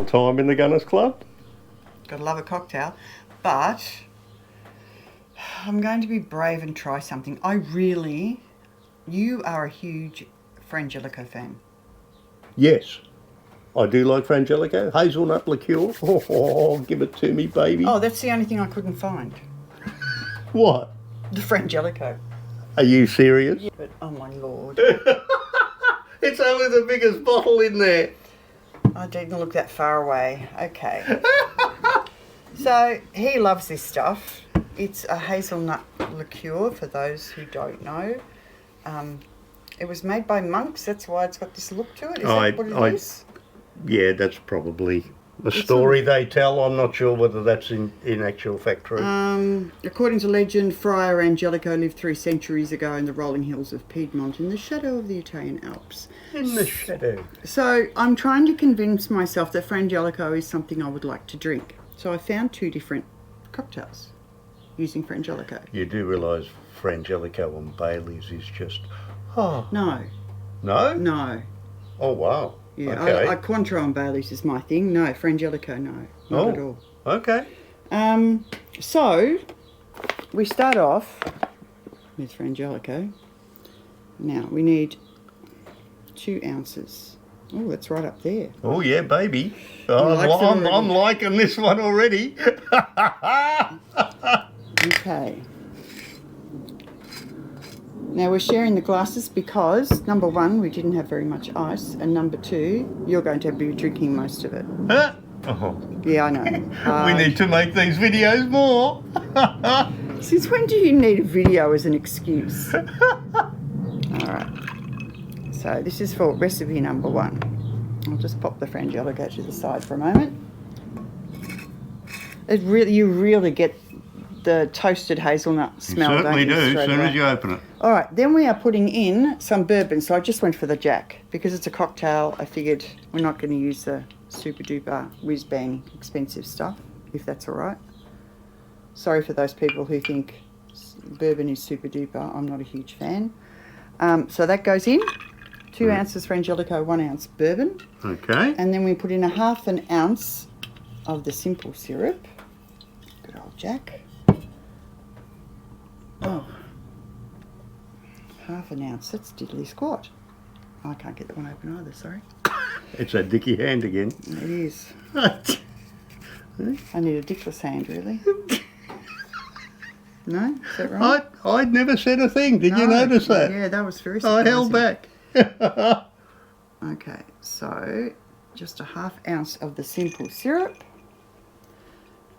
Time in the Gunners Club. Gotta love a cocktail, but I'm going to be brave and try something. You are a huge Frangelico fan. Yes, I do like Frangelico. Hazelnut liqueur. Oh, give it to me, baby. Oh, that's the only thing I couldn't find. What? The Frangelico. Are you serious? Yeah, but oh my lord. It's only the biggest bottle in there. I didn't look that far away. Okay. So he loves this stuff. It's a hazelnut liqueur, for those who don't know. It was made by monks, that's why it's got this look to it. Is that what it is? Yeah, that's probably the story they tell. I'm not sure whether that's in actual fact true. According to legend, Friar Angelico lived 3 centuries ago in the rolling hills of Piedmont in the shadow of the Italian Alps. In the shadow. So I'm trying to convince myself that Frangelico is something I would like to drink. So I found 2 different cocktails using Frangelico. You do realise Frangelico and Bailey's is just... Oh. No. No? No. Oh, wow. Yeah, okay. I Cointreau and Bailey's is my thing. No, Frangelico, no. Not at all. Okay. So, we start off with Frangelico. Now, we need 2 ounces. Oh, that's right up there. Oh, yeah, baby. I'm liking this one already. Okay. Now we're sharing the glasses because, number 1, we didn't have very much ice, and number 2, you're going to be drinking most of it. Huh? Oh. Yeah, I know. We need to make these videos more. Since when do you need a video as an excuse? Alright. So this is for recipe number 1. I'll just pop the Frangelico to the side for a moment. You really get the toasted hazelnut smell. You certainly do, as soon away. as you open it. Alright, then we are putting in some bourbon. So I just went for the Jack. Because it's a cocktail, I figured we're not going to use the super duper whiz bang expensive stuff, if that's alright. Sorry for those people who think bourbon is super duper. I'm not a huge fan. So that goes in. 2 ounces Frangelico, 1 ounce bourbon. Okay. And then we put in 1/2 ounce of the simple syrup. Good old Jack. Oh, 1/2 ounce. That's diddly squat. Oh, I can't get that one open either, sorry. It's a dicky hand again. It is. I need a dickless hand, really. No? Is that right? I'd never said a thing. Did you notice that? Yeah, that was very surprising. I held back. Okay, so just 1/2 ounce of the simple syrup.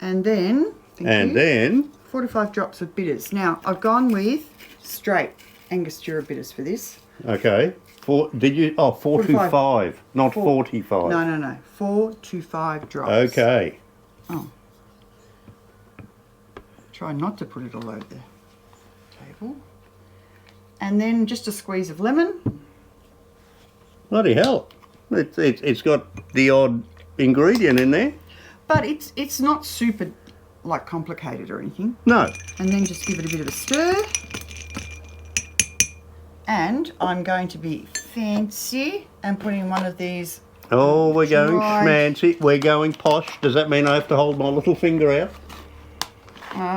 And then... then... 45 drops of bitters. Now, I've gone with straight Angostura bitters for this. Okay. 4 to 5, not 45. No. 4 to 5 drops. Okay. Oh. Try not to put it all over the table. And then just a squeeze of lemon. Bloody hell. It's got the odd ingredient in there. But it's not super complicated or anything. No. And then just give it a bit of a stir. And I'm going to be fancy and putting one of these. Oh, we're going schmancy. We're going posh. Does that mean I have to hold my little finger out?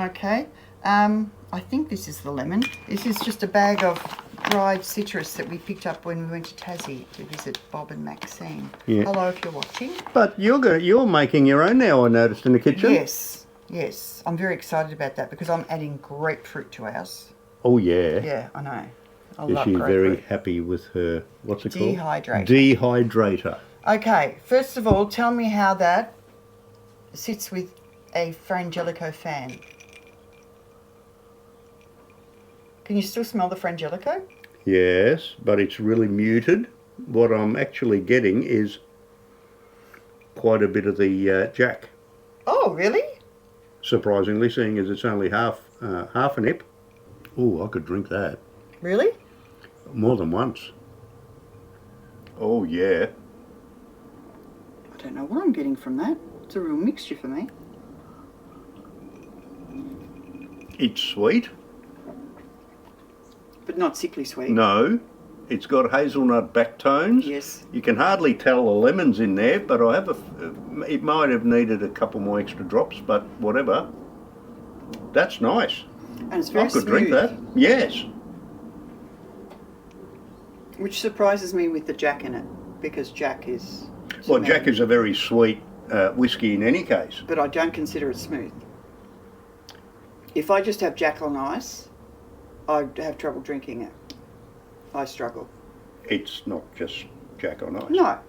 Okay. I think this is the lemon. This is just a bag of dried citrus that we picked up when we went to Tassie to visit Bob and Maxine. Yeah. Hello, if you're watching. But you're making your own now, I noticed, in the kitchen. Yes. I'm very excited about that because I'm adding grapefruit to ours. Oh, yeah. Yeah, I know. I Is love she grapefruit. very happy with her, what's it called? Dehydrator. Okay, first of all, tell me how that sits with a Frangelico fan. Can you still smell the Frangelico? Yes, but it's really muted. What I'm actually getting is quite a bit of the Jack. Oh, really? Surprisingly, seeing as it's only half a nip. Oh, I could drink that. Really? More than once. Oh, yeah. I don't know what I'm getting from that. It's a real mixture for me. It's sweet. But not sickly sweet. No. It's got hazelnut back tones. Yes. You can hardly tell the lemons in there, but I have it might have needed a couple more extra drops, but whatever. That's nice. And it's very I could smooth, drink that. Yes. which surprises me with the Jack in it, because Jack is... Well, Jack is a very sweet whiskey in any case. But I don't consider it smooth. If I just have Jack on ice, I'd have trouble drinking it. I struggle. It's not just Jack on ice. No.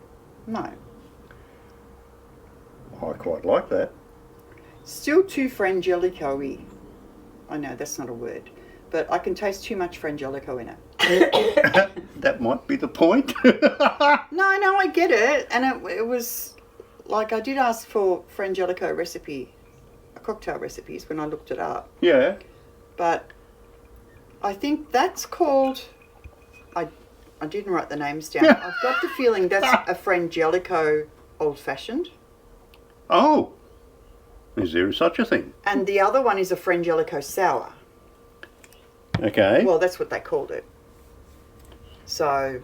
I quite like that. Still too Frangelico-y. I know, that's not a word. But I can taste too much Frangelico in it. That might be the point. No, I get it. And it was like I did ask for Frangelico cocktail recipes when I looked it up. Yeah. But I think that's called... I didn't write the names down. I've got the feeling that's a Frangelico old-fashioned. Oh. Is there such a thing? And the other one is a Frangelico sour. Okay. Well, that's what they called it. So,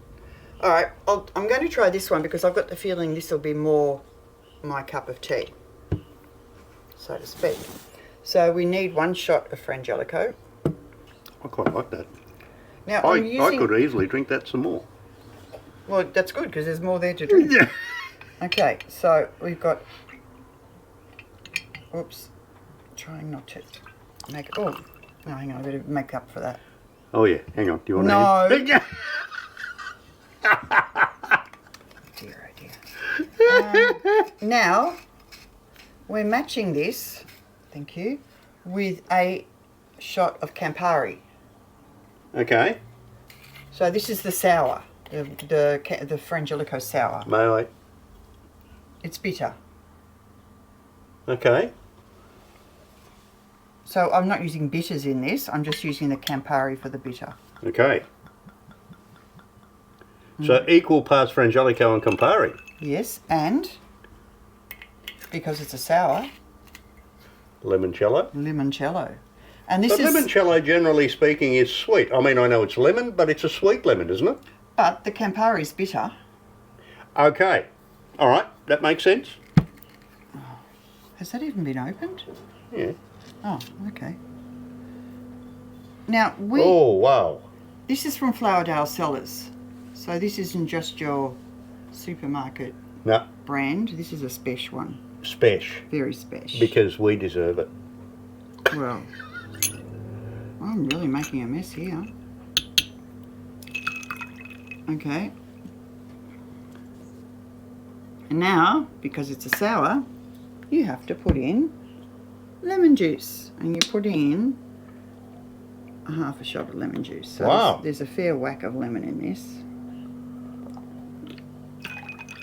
all right, I'm going to try this one because I've got the feeling this will be more my cup of tea, so to speak. So we need 1 shot of Frangelico. I quite like that. Now I could easily drink that some more. Well, that's good because there's more there to drink. Yeah. Okay, so we've got... Oops. Trying not to make it... Oh, no, hang on, I better make up for that. Oh yeah, hang on. Do you want No. to? Dear, oh dear. Now, we're matching this, thank you, with a shot of Campari. Okay. So this is the sour, the Frangelico sour. May I? It's bitter. Okay. So I'm not using bitters in this, I'm just using the Campari for the bitter. Okay. So equal parts Frangelico and Campari. Yes, and because it's a sour, Limoncello. limoncello. And this But is... limoncello, generally speaking, is sweet. I mean, I know it's lemon, but it's a sweet lemon, isn't it? But the Campari is bitter. Okay. All right. That makes sense. Has that even been opened? Yeah. Oh, okay. Now, Oh, wow. this is from Flowerdale Cellars. So this isn't just your supermarket No. brand. This is a special one. Spesh. Very special. Because we deserve it. Well, I'm really making a mess here. Okay. And now, because it's a sour, you have to put in lemon juice. And you put in a half a shot of lemon juice. So Wow. there's a fair whack of lemon in this.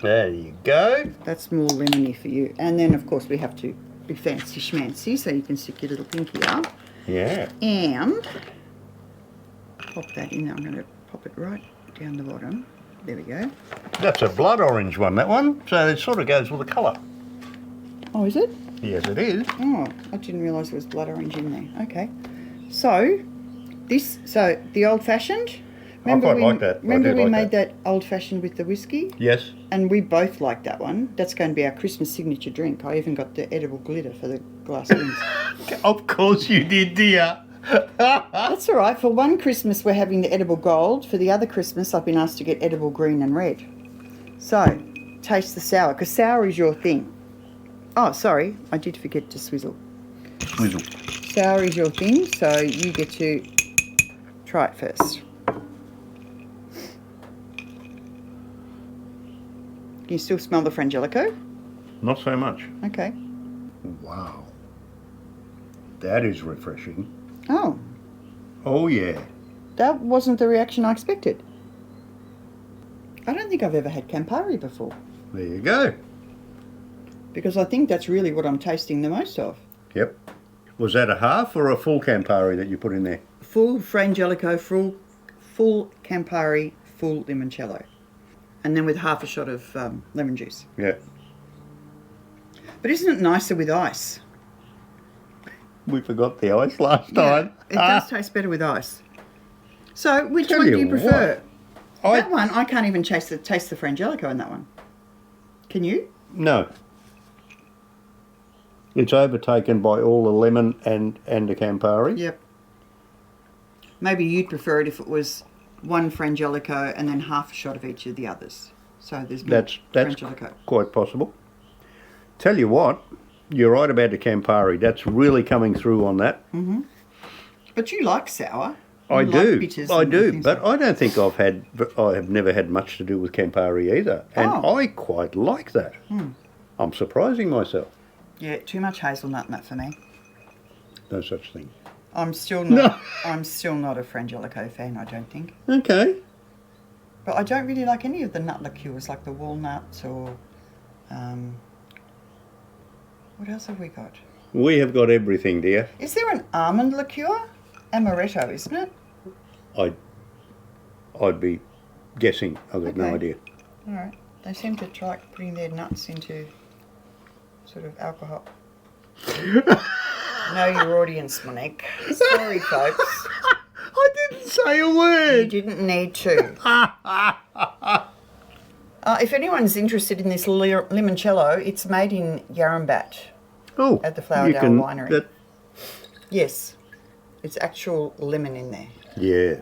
There you go. That's more lemony for you. And then, of course, we have to be fancy schmancy, so you can stick your little pinky up. Yeah. And pop that in. I'm going to pop it right down the bottom. There we go. That's a blood orange one, that one. So it sort of goes with the colour. Oh, is it? Yes, it is. Oh, I didn't realise there was blood orange in there. Okay. So, the old-fashioned. I quite like that. Remember we made that old-fashioned with the whiskey? Yes. And we both like that one. That's going to be our Christmas signature drink. I even got the edible glitter for the glass wings. Of course you did, dear. That's all right. For one Christmas, we're having the edible gold. For the other Christmas, I've been asked to get edible green and red. So, taste the sour, because sour is your thing. Oh, sorry. I did forget to swizzle. Swizzle. Sour is your thing, so you get to try it first. Can you still smell the Frangelico? Not so much. Okay. Wow. That is refreshing. Oh, Oh, yeah. that wasn't the reaction I expected. I don't think I've ever had Campari before, There you go. because I think that's really what I'm tasting the most of. Yep. Was that a half or a full Campari that you put in there? Full Frangelico, full Campari, full limoncello. And then with half a shot of lemon juice. Yeah. But isn't it nicer with ice? We forgot the ice last time. It does taste better with ice. So, which Tell one do you you prefer? That one, I can't even taste the Frangelico in that one. Can you? No. It's overtaken by all the lemon and the Campari. Yep. Maybe you'd prefer it if it was one Frangelico and then half a shot of each of the others. So there's more That's Frangelico. quite possible. Tell you what, you're right about the Campari. That's really coming through on that. Mm-hmm. But you like sour. I You do. like bitters I and do. things But like I don't think I have never had much to do with Campari either. And I quite like that. I'm surprising myself. Yeah, too much hazelnut in that for me. No such thing. I'm still not. I'm still not a Frangelico fan. I don't think. Okay. But I don't really like any of the nut liqueurs, like the walnuts or. What else have we got? We have got everything, dear. Is there an almond liqueur? Amaretto, isn't it? I'd be guessing. I've got no Okay. idea. All right. They seem to try putting their nuts into sort of alcohol. Know your audience, Monique. Sorry, folks. I didn't say a You word. didn't need to. If anyone's interested in this limoncello, it's made in Yarrambat Oh, at the Flowerdale Winery. Yes, it's actual lemon in there. Yes.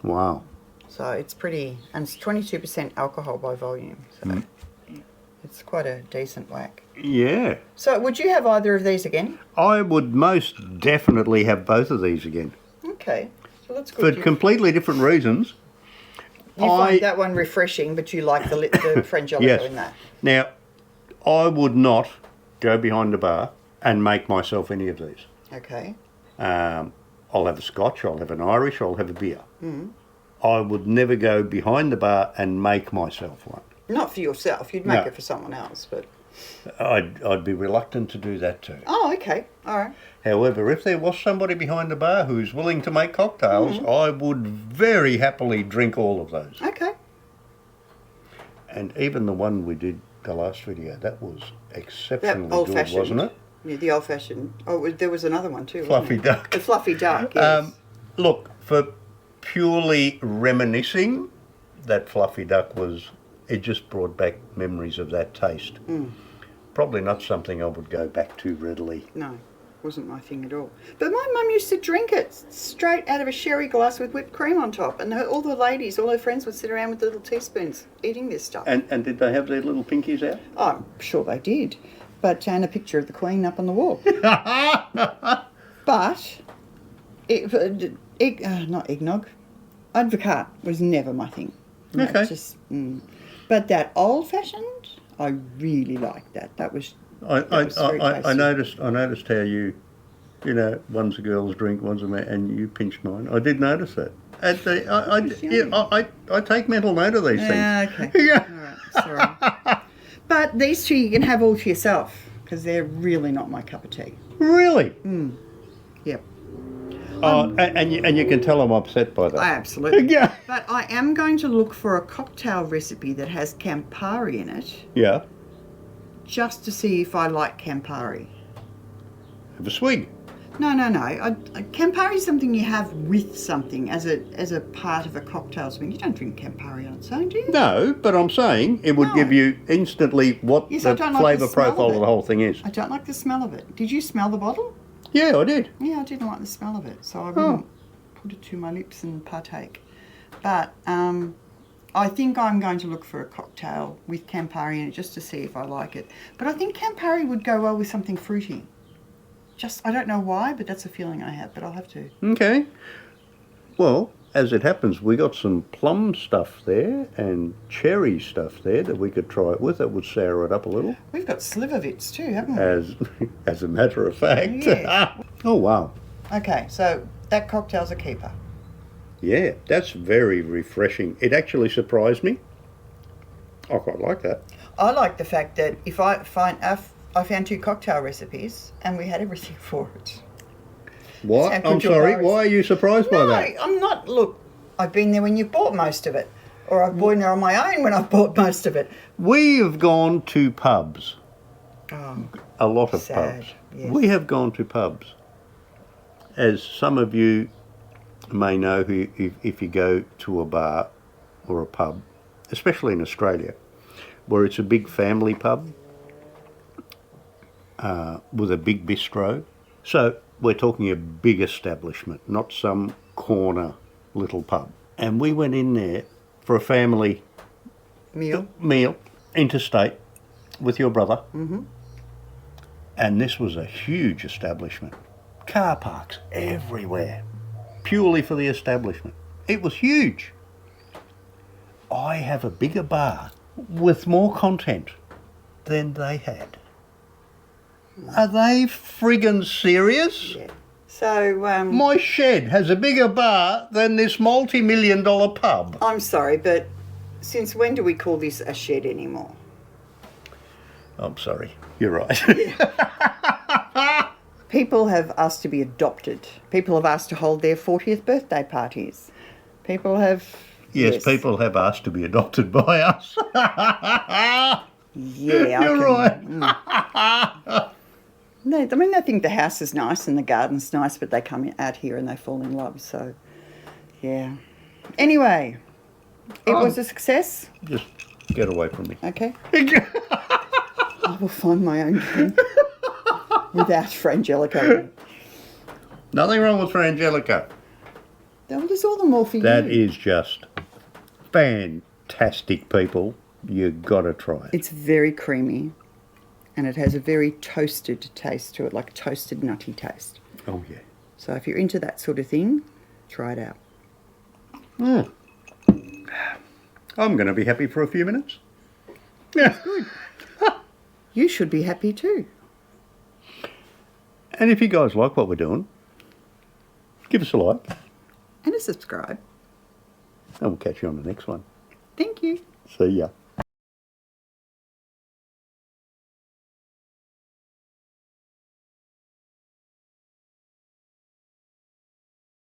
Wow. So it's pretty, and it's 22% alcohol by volume. So it's quite a decent whack. Yeah. So would you have either of these again? I would most definitely have both of these again. Okay, so that's For good. completely different reasons. You find that one refreshing, but you like the Frangelico Yes. in that. Now, I would not go behind the bar and make myself any of these. Okay. I'll have a Scotch, I'll have an Irish, I'll have a beer. I would never go behind the bar and make myself one. Not for yourself. You'd make No. it for someone else, but. I'd be reluctant to do that too. Oh, okay. All right. However, if there was somebody behind the bar who's willing to make cocktails, I would very happily drink all of those. Okay. And even the one we did the last video, that was exceptionally good, old-fashioned. wasn't it? Yeah, the old-fashioned. Oh, there was another one too. Fluffy wasn't there? duck. The fluffy duck. Yes. Look, for purely reminiscing, that fluffy duck it just brought back memories of that taste. Probably not something I would go back to readily. No, wasn't my thing at all. But my mum used to drink it straight out of a sherry glass with whipped cream on top, and all the ladies, all her friends, would sit around with little teaspoons eating this stuff. And did they have their little pinkies out? I'm sure they did, and a picture of the Queen up on the wall. But not eggnog. Advocaat was never my thing. Okay. But that old-fashioned, I really liked that. That was very I tasty. noticed how you one's a girl's drink, one's a man, and you pinched mine. I did notice that. I take mental note of these things. Okay. Yeah. All right, sorry. But these two you can have all to yourself because they're really not my cup of tea. Really? Yep. And you can tell I'm upset by that. Absolutely. Yeah. But I am going to look for a cocktail recipe that has Campari in it Yeah. just to see if I like Campari. Have a swig. No. Campari is something you have with something as a part of a cocktail swing. You don't drink Campari on its own, do you? No, but I'm saying it would give you instantly what Yes, I the don't like flavour the smell profile of of it. the whole thing is. I don't like the smell of it. Did you smell the bottle? Yeah, I did. Yeah, I didn't like the smell of it, so I wouldn't put it to my lips and partake. But I think I'm going to look for a cocktail with Campari in it just to see if I like it. But I think Campari would go well with something fruity. I don't know why, but that's a feeling I have, but I'll have to. Okay. Well, as it happens, we got some plum stuff there and cherry stuff there that we could try it with. That would sour it up a little. We've got Slivovitz too, haven't we? As a matter of fact. Yes. Oh, wow. Okay, so that cocktail's a keeper. Yeah, that's very refreshing. It actually surprised me. I quite like that. I like the fact that if I found 2 cocktail recipes and we had everything for it. What? San I'm Pedro sorry, Bars. why are you surprised by No, that? I'm not. Look, I've been there when you've bought most of it. Or I've been there on my own when I've bought most of it. We have gone to pubs. Oh, A lot of sad, pubs. yes. We have gone to pubs. As some of you may know, if you go to a bar, or a pub, especially in Australia, where it's a big family pub with a big bistro. So we're talking a big establishment, not some corner little pub. And we went in there for a family meal, interstate, with your brother. Mm-hmm. And this was a huge establishment. Car parks everywhere, purely for the establishment. It was huge. I have a bigger bar with more content than they had. Are they friggin' serious? Yeah. So, my shed has a bigger bar than this multi-million-dollar pub. I'm sorry, but since when do we call this a shed anymore? I'm sorry, you're right. Yeah. People have asked to be adopted. People have asked to hold their 40th birthday parties. People have... Yes, people have asked to be adopted by us. Yeah, you're right. No, I mean, they think the house is nice and the garden's nice, but they come out here and they fall in love, so, yeah. Anyway, it was a success. Just get away from me. Okay. I will find my own drink without Frangelico. Nothing wrong with Frangelico. Well, there's all the more for you. That is just fantastic, people. You've got to try it. It's very creamy. And it has a very toasted taste to it, like a toasted nutty taste. Oh, yeah. So if you're into that sort of thing, try it out. Mm. I'm going to be happy for a few minutes. Yeah. Good. You should be happy too. And if you guys like what we're doing, give us a like. And a subscribe. And we'll catch you on the next one. Thank you. See ya.